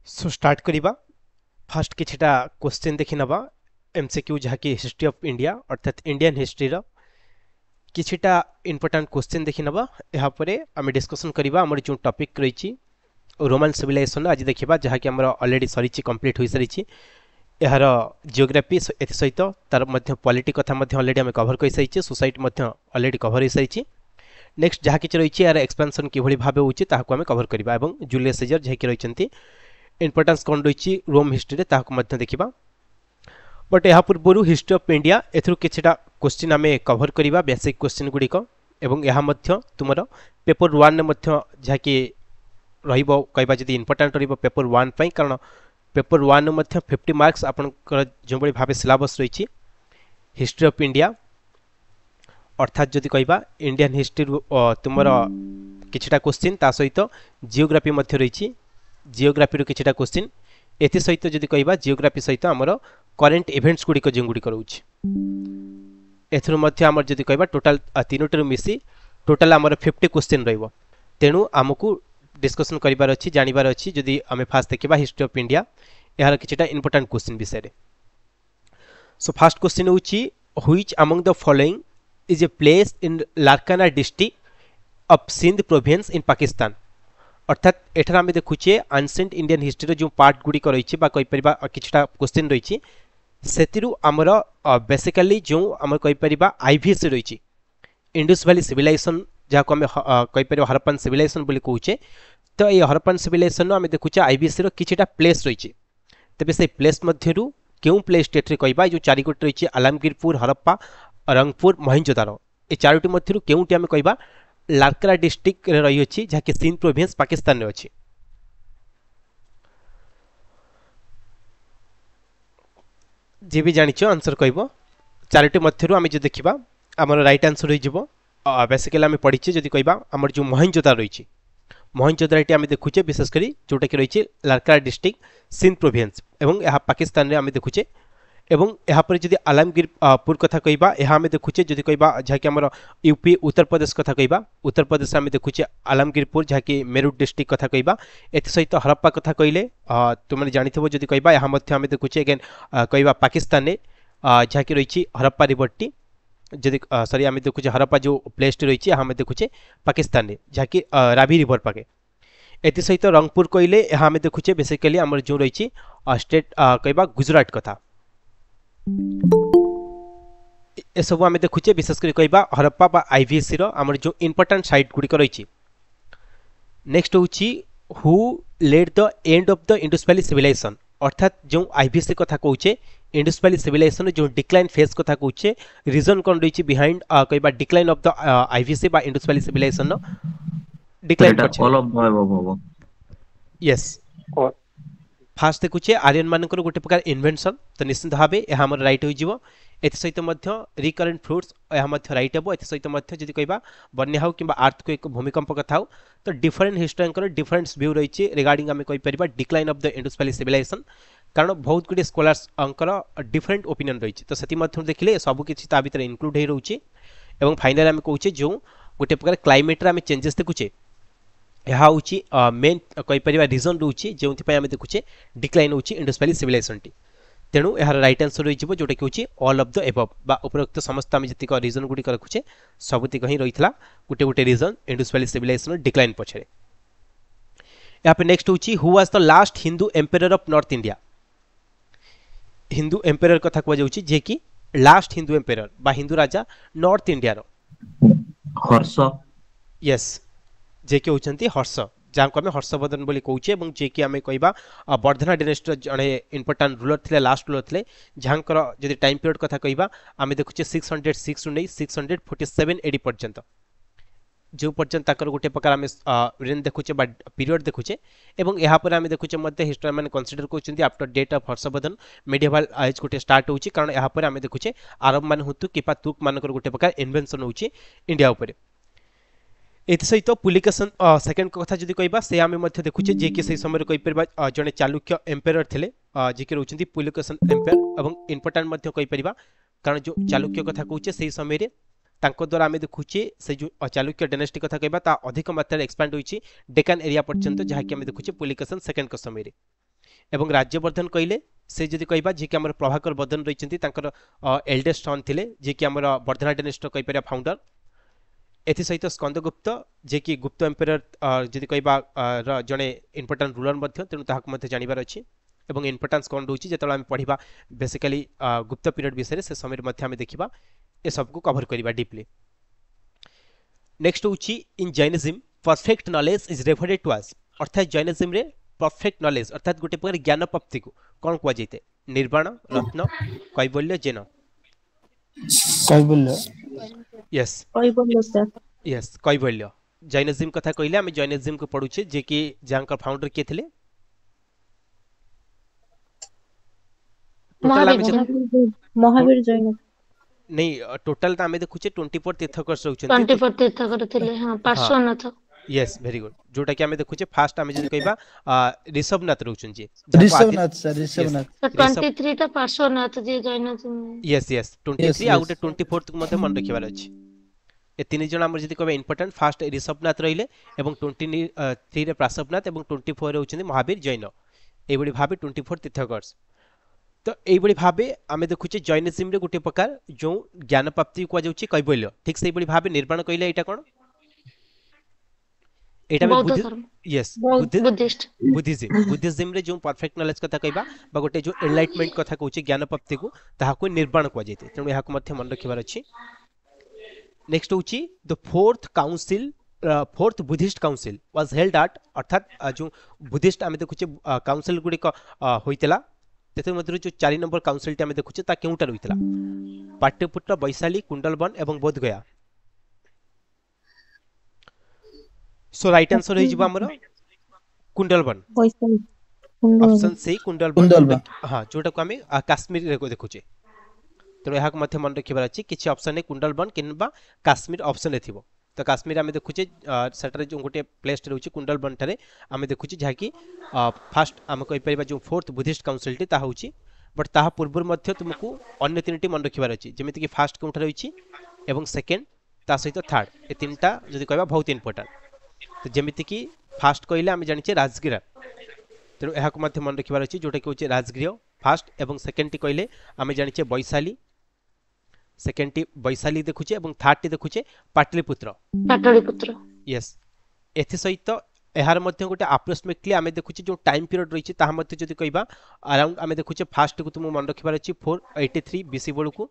So start करिबा fast किछटा question देखि नबा एमसीक्यू जहाँकि हिस्ट्री ऑफ इंडिया अर्थात इंडियन हिस्ट्री रो किछटा इंपोर्टेंट क्वेश्चन देखि नबा यहाँ परे आमे डिस्कशन करिबा हमर जो टॉपिक रहिछि रोमन सिविलाइजेशन आज देखिबा जहाँकि हमर ऑलरेडी सरिछि कंप्लीट होई सरिछि यार जियोग्राफी एथि सहित तार मध्य पॉलिटी कथा मध्य ऑलरेडी आमे कवर कर सरिछि सोसाइटी मध्य ऑलरेडी कवर हो सरिछि नेक्स्ट जहाँ किछि रहिछि यार एक्सपेंशन किभଳି भाबे होछि ताहाको आमे कवर करिबा एवं जूलियस सीजर जहाँकि रहिछन्ति इंपोर्टेंस कौन रही रोम हिस्ट्री ताकू देखा बट यहाँ पूर्व हिस्ट्री ऑफ इंडिया एथुरु किछटा क्वेश्चन आमे कवर करिबा बेसिक क्वेश्चन गुड़िक एवं यहाँ मध्य तुमर पेपर वन ने मध्य जहाँकि रहिबो कहबा जदि इंपोर्टेंट रहिबो पेपर वन पई कारण पेपर वन ने मध्य 50 मार्क्स आपनकर जो बड़ी भाबे सिलेबस रही हिस्ट्री ऑफ इंडिया अर्थात जदि कहबा इंडियन हिस्ट्री तुमर किछटा क्वेश्चन ता सहित जियोग्राफी मध्य रही जियोग्राफी रो किछटा क्वेश्चन एथि सहित जदि कहबा जियोग्राफी सहित हमर करंट इवेंट्स गुड़िक जो गुड़िक रोचे एथुरु मध्य हमर जदि कहबा टोटल तीनोटी मिसी टोटल हमर 50 क्वेश्चन रहइबो तेणु आमको डिस्कशन करिबार अछि जानिबार अछि जदि आमे फास्ट देखिबा हिस्ट्री ऑफ इंडिया यार किछटा इंपोर्टेंट क्वेश्चन विषय रे सो फर्स्ट क्वेश्चन होछि which among the following is a place in Larkana district of Sindh province in Pakistan अर्थात एठार आमे देखुचे एंशिएंट इंडियन हिस्ट्री जो पार्ट गुडी रही कहि परिबा किछटा क्वेश्चन रही सेतिरु हमर बेसिकली जो हमर कहि परिबा आईवीसी रही इंडस वैली सिविलाइजेशन जहाँ आम कहि परिबा हरप्पन सिविलाइजेशन बोली कहूचे तो ये हरप्पन सिविलाइजेशन आमे देखुचे आईवीसी रो किछटा प्लेस रही तबे से प्लेस मध्यरु केउ प्लेस स्टेट रे कहबा जो चारि गोट रही आलमगीरपुर हरप्पा रंगपुर मोहिंजोदारो ए चारोटी मध्यरु केउटी आमे कहबा लारकाना डिस्ट्रिक्ट रे रही अछि जहाँ कि सिंध प्रोविंस पाकिस्तान रे अछि जे भी जानिछो आंसर कहबो चारोटी मध्यरु आमे जे देखिबा हमर राइट आंसर होई जिवो बेसिकली आमे पढिछे जदि कहबा हमर जो मोहिंजोदारो रही मोहिंजोदारोटी आमे देखुचे विशेष करी जोटा कि रही लारकाना डिस्ट्रिक्ट सिंध प्रोविंस एवं यहाँ पाकिस्तान रे आमे देखुचे एवं यहाँ पर जदि आलमगीरपुर कथा कहबा यहाँ आमे देखुचे जदि कहबा जहाँ कि हमर यूपी उत्तर प्रदेश कथा कहबा उत्तर प्रदेश आमे देखुचे आलमगीरपुर जहाँ कि मेरठ डिस्ट्रिक्ट कथा कहबा एथि सहित हरप्पा कथा कहले तुमने जानिथिबो जदि कहबा यहाँ मध्य आमे देखुचे अगेन कहबा पाकिस्तान ने जहाँ कि रही हरप्पा रिवरटी जदि सॉरी आमे देखुचे हरप्पा जो प्लेस रही यहाँ आमे देखुचे पाकिस्तान ने जहाँ कि रावी रिवर पाके एथि सहित रंगपुर कहले यहाँ आमे देखुचे बेसिकली हमर जो रही स्टेट कहबा गुजरात कथा ए सब आमे देखुचे विशेष कर कहबा हरप्पा बा आईवीसी रो हमर जो इंपोर्टेंट साइट गुडी रही नेक्स्ट होची who led the end of the Indus valley civilization अर्थात जो आईवीसी कथा कहूचे इंडस वैली सिविलाइजेशन जो डिक्लाइन फेज कथा कहूचे रीजन कोन रही बिहाइंड कहबा डिक्लाइन ऑफ द आईवीसी बा इंडस वैली सिविलाइजेशन नो डिक्लाइन करछे ऑल ऑफ यस फास्ट देखुचे आर्यन मानकर गोटे प्रकार इन्वेंशन तो निश्चित भाव यह आम रईट हो सहित रिकरेन्ट फ्रुट्स यह रईट हे ए सहित जदि कहबा बन्या हो कि आर्थक्वेक भूमिकंप कथा हो तो डिफरेन्ट हिस्टोरियन डिफरेन्ट व्यू रही रिगार्डिंग आम कहीपर decline of the Indus valley civilisation कारण बहुत गुटे स्कॉलर्स डिफरेन्ट ओपिनियन रही तो से देखिले सबकि भर इनक्लूड हो रोचे और फाइनाल आम कहे जो गोटे प्रकार क्लाइमेट आम चेंजेस देखुचे यह हूँ मेन कहीपर रिजन रोचे जो आम देखुचे डिक्लाइन होची इंडस वैली सिविलाइजेशन टी तेणु यार रईट आंसर रही जोटा कि ऑल ऑफ द एबव बा उपरोक्त समस्त आम जी रिजन गुड़िक रखुचे सबुतिक ही रही गोटे गोटे reason Indus valley civilisation decline पछरे यहाँ पे नेक्स्ट होची who was the last Hindu emperor of north India Hindu emperor कथा कहुची जे कि लास्ट हिंदू एम्पेरर बा हिंदू राजा नॉर्थ इंडिया रो हर्ष यस जे कि होचंती हर्ष जहाँ को आम हर्षवर्धन बोली कौचे और जे कि आम कहबा वर्धना डायनेस्टी जड़े इंपोर्टाट रूलर थे लास्ट रूलर थे जहाँ जब टाइम पीरियड कथा कहबा आम देखुचे 606 रु नहीं 647 एडी पर्यंत जो पर्यंत गोटे प्रकार आम रेन देखुचे पीरियड देखुचे और यहाँ आम देखुचे हिस्टोरियन मैंने कनसीडर कर after date of Harshavardhan medieval age गोटे स्टार्ट होची कारण यहाँ आम देखुचे आरब मान हूँ कि तुक मान गोटे प्रकार इन्वेंशन होची इंडिया उपर एथि सहित पुलिकेशन सेकेंड कथा जदि कहबा से आमे देखुचे जे कि से समय कहीपर जड़े चालुक्य एम्पेयर थे जे कि रोचंती पुलिकेशन एम्पेयर और इंपोर्टाट कहीपर कारण जो चालुक्य कथा कहूचे से समय तांको द्वारा आमे देखुचे से जो चालुक्य डायनेस्टी कथा कहबा ता अधिक मात्रा एक्सपांड होईची डेकान एरिया पर्यंत जहाँ कि आमे देखुचे पुलिकेशन सेकेंड समय ଏବଂ ରାଜ୍ୟବର୍ଦ୍ଧନ କହିଲେ ସେ ଯଦି କହିବା ଯିଏକି ଆମର ପ୍ରଭାକର ବର୍ଦ୍ଧନ ରହିଛନ୍ତି ତାଙ୍କର ଏଲ୍ଡେଷ୍ଟ ସନ୍ ଥିଲେ ଯିଏକି ଆମର ବର୍ଦ୍ଧନା ଡାଇନେଷ୍ଟିର କହିପାରିବା ଫାଉଣ୍ଡର। ଏଥିସହିତ ସ୍କନ୍ଦଗୁପ୍ତ ଯିଏକି ଗୁପ୍ତ ଏମ୍ପେରର ଯଦି କହିବା ଜଣେ ଇମ୍ପୋର୍ଟାଣ୍ଟ ରୁଲର ମଧ୍ୟ, ତେଣୁ ତାହାକୁ ମଧ୍ୟ ଜାଣିବାର ଅଛି। ଏବଂ ଇମ୍ପୋର୍ଟାନ୍ସ କ'ଣ ରହୁଛି ଯେତେବେଳେ ଆମେ ପଢ଼ିବା ବେସିକାଲି ଗୁପ୍ତ ପିରିୟଡ଼ ବିଷୟରେ, ସେ ସମୟରେ ମଧ୍ୟ ଆମେ ଦେଖିବା ଏସବୁକୁ କଭର କରିବା ଡିପଲି। ନେକ୍ସଟ ହେଉଛି in Jainism perfect knowledge is referred to as, अर्थात जैनिज्म रे परफेक्ट नॉलेज अर्थात गोटे प्रकार ज्ञान प्राप्ति को कौन कुआ जाइते? निर्वाण, रत्न, कैवल्य, जैन। कैवल्य। यस कैवल्य सर। यस कैवल्य। जैनिज्म कथा कहले आम जैनिज्म को पढ़ुचे जे कि जहाँकर फाउंडर किए थे? महावीर जैन। नहीं टोटल तो आम देखुचे 24 तीर्थकर रहउछन्ती। 24 तीर्थकर थिले। हां पार्श्वनाथ। Yes very good. जोटा कि आम देखुचे फास्ट आम जदि कहबा ऋषभनाथ रहउछन जी। ऋषभनाथ सर, ऋषभनाथ। 23 टा पार्श्वनाथ जी जैन। यस यस 23 आ गुटे 24 को मध्ये मन रखिबार अछि। ए तीन जण आम जदि कहबा इंपोर्टेंट फास्ट ऋषभनाथ रहिले एवं 23 रे पार्श्वनाथ एवं 24 रहउछन महावीर जैन। ए बडी भाबे 24 तीर्थकर। तो यही भाव आम देखुचे जैनिज्म रे गोटे प्रकार जो ज्ञान प्राप्ति कह जाउची कैवल्य, ठीक से भाव निर्वाण कहले एटा कोन? एटा में यस बुद्धिज्म रे जो परफेक्ट नॉलेज कथा कहबा बा गोटे जो एनलाइटमेंट कथा कहउची ज्ञान प्राप्ति को ताहाको निर्वाण कह जाइते, तेणु याको मध्ये मन रखिबार अछि। नेक्स्ट होची the fourth council, fourth Buddhist council was held at, अर्थात जो बुद्धिस्ट आम देखुचे काउंसिल गुडी होइतला तेथु मध्य जो 4 नंबर काउंसिल टी आम देखुचे ता केउटा रहितला? पाटलिपुत्र, वैशाली, कुंडलवन एवं बोधगया। सो राइट आंसर हो जिबा हमर कुंडलवन। Option C Kundalvan. हां जोटा को हम काश्मीर रे को देखुचे, तो यहाक मध्य मन रखिबार अछि किछि ऑप्शन है कुंडलवन किनबा काश्मीर ऑप्शन एथिबो। तो काश्मीर आम देखुचे सेटर जो गोटे प्लेस रहउची कुंडलवन ठारे आम देखुचे जहा कि फास्ट आम कहि परिबा जो फोर्थ बुद्धिस्ट काउंसिल टी ता होची, बट ताहा पूर्व मध्य तुमको अन्य तीनटी मन रखिबार अछि, जेमिति कि फास्ट कोठा रहिछि एवं सेकंड ता सहित थर्ड, ए तीनटा जदि कहबा बहुत इंपोर्टेंट। तो जेमिति कि फास्ट कहले आम जानिचे राजगिरा, तेणु यहाक मध्य मन रखिबार अछि जोटा कि होची राजगिर फास्ट, एवं सेकंड टी कहले आम जानिचे वैशाली, सेकंड टी वैशाली देखुचे एवं थर्ड टी देखुचे पाटलिपुत्र। पाटलिपुत्र यस। एथि सहित एहार मध्य गोटे अप्रोक्सीमेटली आमे देखुचे जो टाइम पीरियड रहिछि ताहा मध्य जदि कहबा अराउंड आमे देखुचे फास्ट को तुम मन रखिबार अछि 483 बीसी बळकु,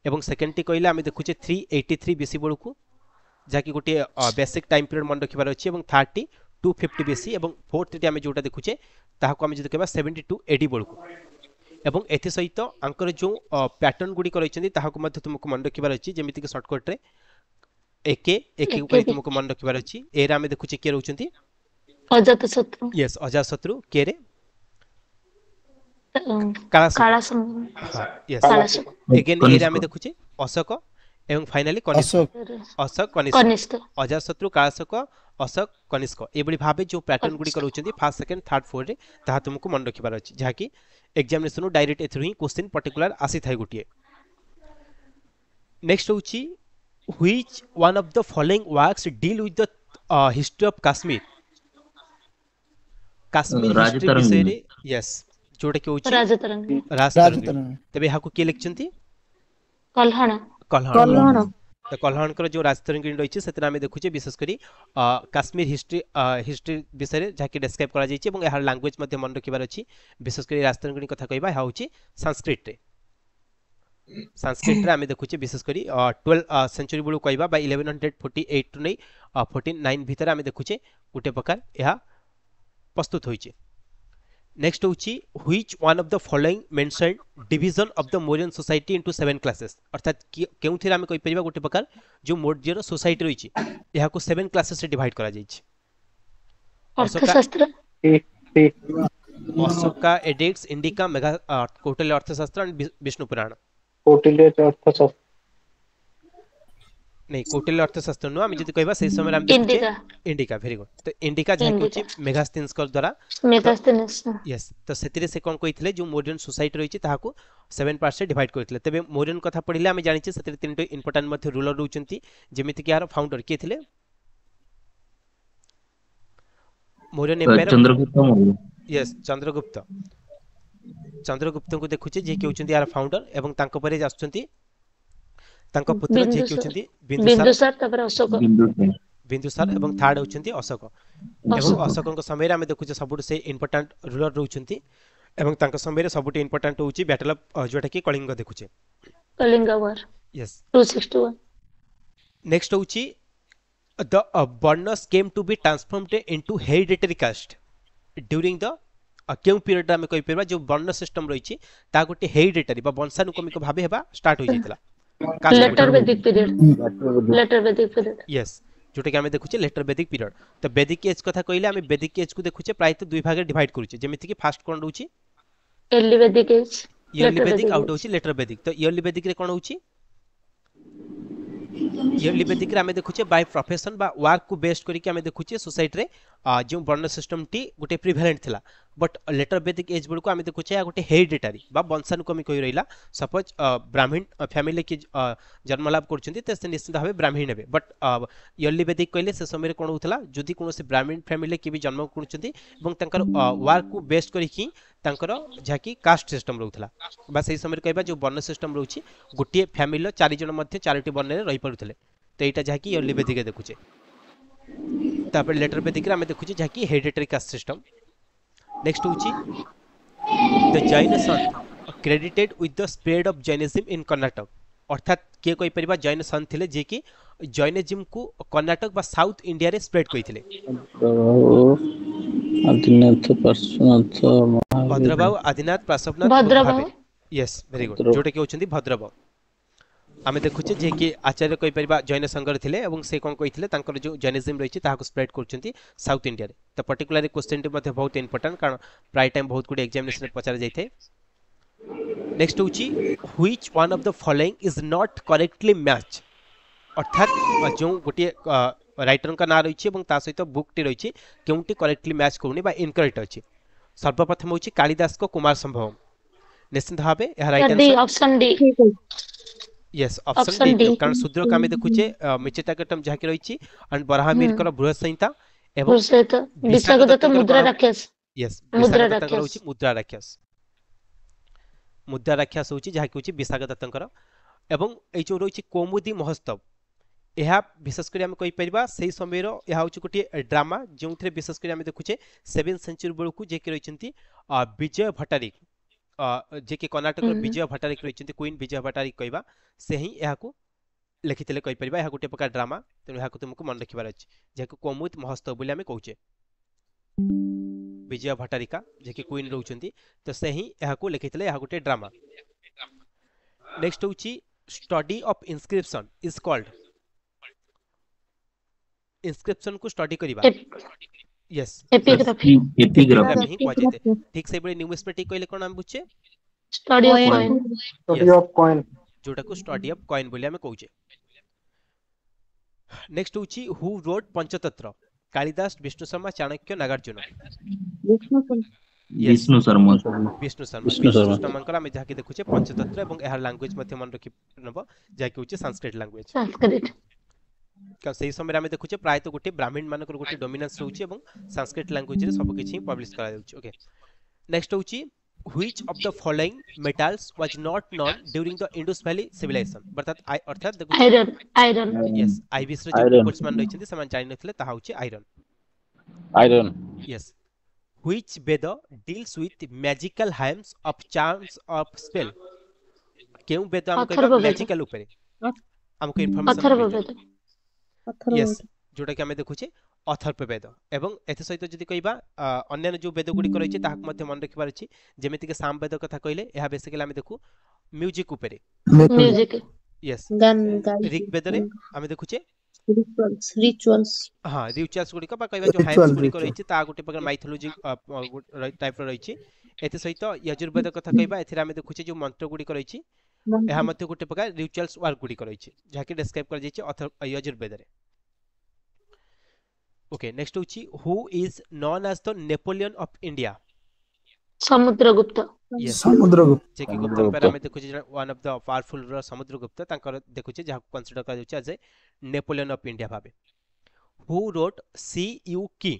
एवं सेकंड टी कहले आमे देखुचे 383 बीसी बळकु जाकी गोटे बेसिक टाइम पीरियड मन रखिबार अछि, एवं थर्ड टी 250 बीसी, एवं फोर्थ टी आमे जोटा देखुचे ताहाको आमे जदि कहबा 72 एडी बळकु। एवं एथि सहित आंकर जो पैटर्न गुडी रहिछन्ती ताहाको मध्य तुमको मन रखिबार अछि, जेमिति कि शॉर्टकट रे एके ऊपर तुमको मन रखिबार अछि। एरा में देखुचे के रहउछन्ती? अजातशत्रु। यस अजातशत्रु। के रे? कालासम। हां यस अगेन एरा में देखुचे अशोक एवं फाइनली कनिष्क। अशोक कनिष्क, अजातशत्रु, कालाशोक, अशोक कनिष्क, ए बडी भाबे जो पैटर्न गुडी रहउछन्ती फर्स्ट सेकंड थर्ड फोर्थ रे ताहा तुमको मन रखिबार अछि, जहा कि एग्जामिनेशन डायरेक्ट एथरु ही क्वेश्चन पर्टिकुलर आसी थाय गुटिए। नेक्स्ट होची which one of the following works deal with the history of Kashmir? Kashmir history विषय रे यस जोटा कि होची राजतरंगी। तबे हाको के लिखचंती? कल्हाण। तो कल्हाण कर जो राजतरंगी रहिछि सेतरा में देखुचे विशेष करी काश्मीर हिस्ट्री विषय रे जाके डिस्क्राइब करा जाइछि, एवं एहार लैंग्वेज मध्ये मन रखिबार अछि। विशेष करी राजतरंगी कथा कहबा हा होची संस्कृत रे। संस्कृत रे आमे देखुचे विशेष करी 12 सेंचुरी बळु कहबा बा 1148 टू नै 49 भीतर आमे देखुचे गोटे प्रकार यहा प्रस्तुत होइचे। नेक्स्ट होची which one of the following mentioned division of the Mauryan society into 7 classes, अर्थात केउथिरा आमे कहि परिबा गोटे प्रकार जो मौर्य सोसाइटी रहिछि यहा को 7 क्लासेस रे डिवाइड करा जाइछि। अर्थशास्त्र, Ashoka addicts, indica, mega Kautilya अर्थशास्त्र एंड विष्णु पुराण। कौटिल्य अर्थशास्त्र नहीं कौटिल्य अर्थशास्त्र नो आमी जति कहबा से समय हम देखुचे इंडिका। Very good. तो इंडिका जहा कि होची मेगास्थेनिस द्वारा यस। तो सेतिरे से कोन कहितले जो मॉडर्न सोसाइटी रहिछि ताहाको 7 पार्ट से डिवाइड करथिले। तबे मॉडर्न कथा पढिले आमी जानिछि सेतिरे तीनटा इंपोर्टेंट मध्ये रूलर रहउचंती, जेमिति कि यार फाउंडर के थिले? मौर्यन एम्पायर चंद्रगुप्त मौर्य। यस चंद्रगुप्त। चंद्रगुप्त को देखुचे जे कि होचंती यार फाउंडर एवं तांको परे आछंती तांको पुत्र जे कि बिंदुसार होचंती बिंदुसार बिंदुसार तापर अशोक बिंदुसार एवं थर्ड होचंती अशोक एवं अशोक अशोक समय रे आमे देखुचे सबुठ से इंपोर्टेंट रूलर रहउचंती एवं तांको समय रे सबुठ इंपोर्टेंट होची बैटल ऑफ जोटा कि कलिंग देखुचे कलिंगा वार यस 261 नेक्स्ट होची the Varnas came to be transformed into hereditary caste during the केउ पीरियड में कहि परबा जो वर्ण सिस्टम रहिछि ता गोटे हेरिडिटरी बा वंशानुक्रमिक भाबे हेबा स्टार्ट हो जाइतला लेटर वैदिक पीरियड लेटर वैदिक पीरियड यस जोटे कि आमे देखुचे लेटर वैदिक पीरियड तो वैदिक एज कथा कहिला आमे वैदिक एज को देखुचे प्राय तो दुई भागे डिवाइड करूचे जेमिति कि फास्ट कोन रहउछि अर्ली वैदिक एज इयरली वैदिक आउट होछि लेटर वैदिक तो इयरली वैदिक रे कोन होछि इयरली वैदिक रे आमे देखुचे बाय प्रोफेशन बा वर्क को बेस्ड करी कि आमे देखुचे सोसाइटी रे जो वर्ण सिस्टम टी गोटे प्रिवेलेंट थिला बट लेटर वैदिक एज बळको आमे देखुचे या गोटे हेरिडिटरी बा वंशानुक्रमिक होई रहिला सपोज ब्राह्मण फैमिली की जन्म लाभ करछन्ती ते से निश्चित भाबे ब्राह्मण हेबे बट इयरली वैदिक कहले से समय रे कोन होतला जदि कोनोसी ब्राह्मण फैमिली की भी जन्म करछन्ती एवं तंकर वर्क को बेस्ड करी कि तंकर जाकी कास्ट सिस्टम रहउतला बा सेही समय रे कहबा जो वर्ण सिस्टम रहउची गोटे फैमिली लो चारि जन मध्ये चारिटी वर्ण रे रहि परुतले तो एटा जाकी इयरली वैदिक के देखुचे तापर लेटर वैदिक रे आमे देखुचे जाकी हेरिडिटरी कास्ट सिस्टम नेक्स्ट होची the Jain Sant credited with the spread of Jainism इन कर्नाटक अर्थात के कोइ परिबा जैन संत थिले जे कि जैनिज्म को कर्नाटक बा साउथ इंडिया रे स्प्रेड कइथिले Adinath Parshvanath Bhadrabahu Adinath Parshvanath Bhadrabahu yes very good जोटे के होचंदी भद्रबाहु आमे देखुचे जे कि आचार्य कोइ परिबा जैन संगर थिले एवं से कोन कहिथिले तांकर जो जैनिज्म रहिछि ताहाको स्प्रेड करचंती साउथ इंडिया रे तो पर्टिकुलरली क्वेश्चन टी मध्ये बहुत इंपोर्टेंट कारण प्राय टाइम बहुत गुड एग्जामिनेशन रे पचार जाइथे नेक्स्ट होची which one of the following is not correctly match अर्थात जो गोटे राइटर का नाम रही ता सहित बुक टी रही केउटी करेक्टली मैच करूनी बा इनकरेक्ट अछि सर्वप्रथम होची कालिदास को कुमार संभवम निश्चित भाबे यह right D answer option D yes option option D D कारण शूद्र का में देखुचे मिचिताकटम जाकी रही and बराहमीर कर बृहत संहिता एवं सहित विशाखदत्त मुद्रा राक्षस यस मुद्रा विशाखदत्तकर राक्षस होची मुद्रा राक्षस होची जाकी होची विशाखदत्तकर एवं ए जो रही कौमुदी महोत्सव यह विशेष कर आम कहीपर से समय यह हूँ गोटे ड्रामा जो थे विशेष कर आम देखुचे 7th सेंचुरी बेलू जे कि रही विजय भट्टारिक जे कि कर्नाटक विजय भट्टारिक रही क्वीन विजय भट्टारिक कहवा से ही यहाँ लिखिते कहीपर यह गोटे प्रकार ड्रामा तेणु यहाँ तुमको मन रखार अच्छे जहाँ कौमुद महोत्सव बोली आम कहे विजय भट्टारिका जे कि क्वीन रोचंती तो से ही यहाँ लिखिते यह गोटे ड्रामा नेक्स्ट हूँ स्टडी ऑफ इनस्क्रिप्शन इज कॉल्ड इनस्क्रिप्शन को स्टडी करिबा यस एपिग्राफी एपिग्राफी ही कहते ठीक से बड़े न्यूमेरिक कहले कोन हम बुझे study of coin study of coin जोटा को स्टडी ऑफ कॉइन बोली हमें कहूचे नेक्स्ट होची हु रोट पंचतंत्र कालिदास विष्णु शर्मा चाणक्य नागार्जुन विष्णु शर्मा विष्णु शर्मा में जाके देखुचे पंचतंत्र एवं एहार लैंग्वेज मध्य मन रखि नबो जाके होचे संस्कृत लैंग्वेज संस्कृत का सही समय आमे देखुचे प्राय तो गोटे ब्राह्मण मानकर गोटे डोमिनेंस रहउची एवं संस्कृत लैंग्वेज रे सब किछि पब्लिश करा जाउची ओके नेक्स्ट होची which of the following metals was not known during the Indus Valley civilization अर्थात देखो आयरन यस आईबीएस रे जो रिपोर्ट्स मान रहिछन्ती समान जानि नथिले ताहा होची iron yes which Veda deals with magical hymns of charms of spell केउ वेद हम कहबा मैजिकल ऊपर हमको इंफॉर्मेशन यस जोटा कि हमें देखुचे अथर्ववेद एवं एते सहित जदि कहबा अन्य जो वेद गुडी करैछि ताहाक मध्य मन रखिबार अछि जेमिति के सामवेद कथा कहले एहा बेसिकली हमें देखु म्यूजिक ऊपर म्यूजिक यस गान ऋग्वेद रे हमें देखुचे रिचुअल्स हां रिचुअल्स गुडी का बा कहबा जो हाइम्स गुडी करैछि ता गोटे प्रकार माइथोलॉजी टाइप रो रहिछि एते सहित यजुर्वेद कथा कहबा एथिरा हमें देखुचे जो मंत्र गुडी करैछि एहा मध्य गोटे प्रकार रिचुअल्स वर्क गुडी करैछि जाके डिस्क्राइब कर जाइछि यजुर्वेद रे ओके नेक्स्ट होची who is known as the Napoleon of India Samudragupta Samudragupta जे कि गुप्त एम्पायर में देखु जे one of the powerful ruler Samudragupta तांकर देखु जे जहा कंसीडर कर जाउछ एज नेपोलियन ऑफ इंडिया भाबे who wrote Si Yu Ki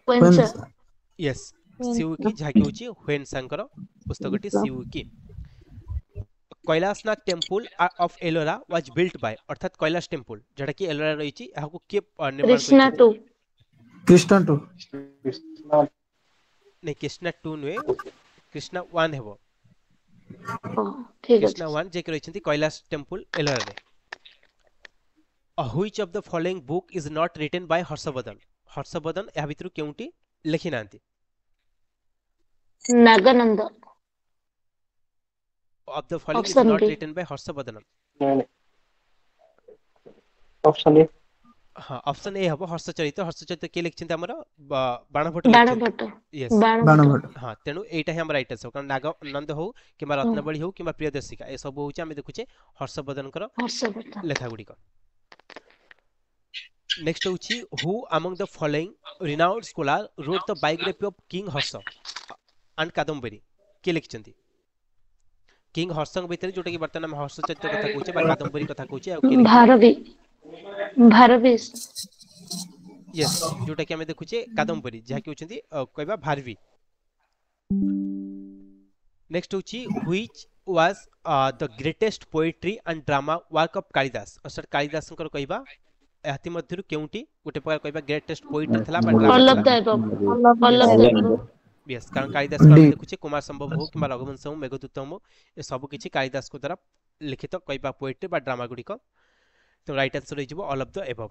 क्वेंसर यस ସିଉକି ଯାହାକି ହେଉଛି ହୁଏନ୍ ସାଙ୍କର ପୁସ୍ତକଟି Si Yu Ki. Kailashnath temple of Ellora was built by अर्थात कैलाश टेम्पल जोटा कि एलोरा रही एहाको किए निर्माण कृष्णा करिसेंती? टू कृष्ण टू कृष्णा नहीं कृष्णा 2 नुए कृष्णा 1 हेबो। ठीक कृष्णा अछि 1 जे के रहिसेंती कैलाश टेम्पल एलोरा रे। Which of the following book is not written by Harshavardhan? Harshavardhan या भितरु केउटी लिखि नांती? Nagananda of the following is option not D written by Harshavardhan. Option A हाँ ऑप्शन ए हबो हर्षचरित के लिखिसेंती हमर बाणभट्ट लिखिसेंती। बाणभट्ट यस बाणभट्ट हाँ तेणु एटा ही हमरा राइट आंसर कारण नागानंद हो किंबा रत्नावली हो किंबा प्रियदर्शिका ए सब होचे आमे देखुचे हर्षवर्धनकर हर्षवर्धन लेखा गुडी। नेक्स्ट होची who among the following renowned scholar wrote the biography of king Harsh and Kadambari के लिखिसेंती? किंग हर्षंग भितर जोटा कि वर्तमान हम हर्षचरित कथा कहूचे बा कादम्बरी कथा कहूचे आ के लिखिसेंती? भारवी भारवी यस जोटा कि हमें देखुचे कादम्बरी जहा कि होचंती कहबा भारवी। नेक्स्ट होची which was the greatest poetry and drama work of Kalidas अर्थात कालिदासंकर कहबा एहाती मध्यरु केउटी गोटे प्रकार कहबा ग्रेटेस्ट पोएट्री थला बा ड्रामा ऑल ऑफ थला? The above all of the above yes कारण कालिदास को हम देखुचे कुमार संभव हो किंबा रघुवंश हो मेघदूतम हो ए सब किछि कालिदास को द्वारा लिखित कहबा पोएट्री बा ड्रामा गुडी को। तो राइट आंसर हो जिवो ऑल ऑफ द अबव।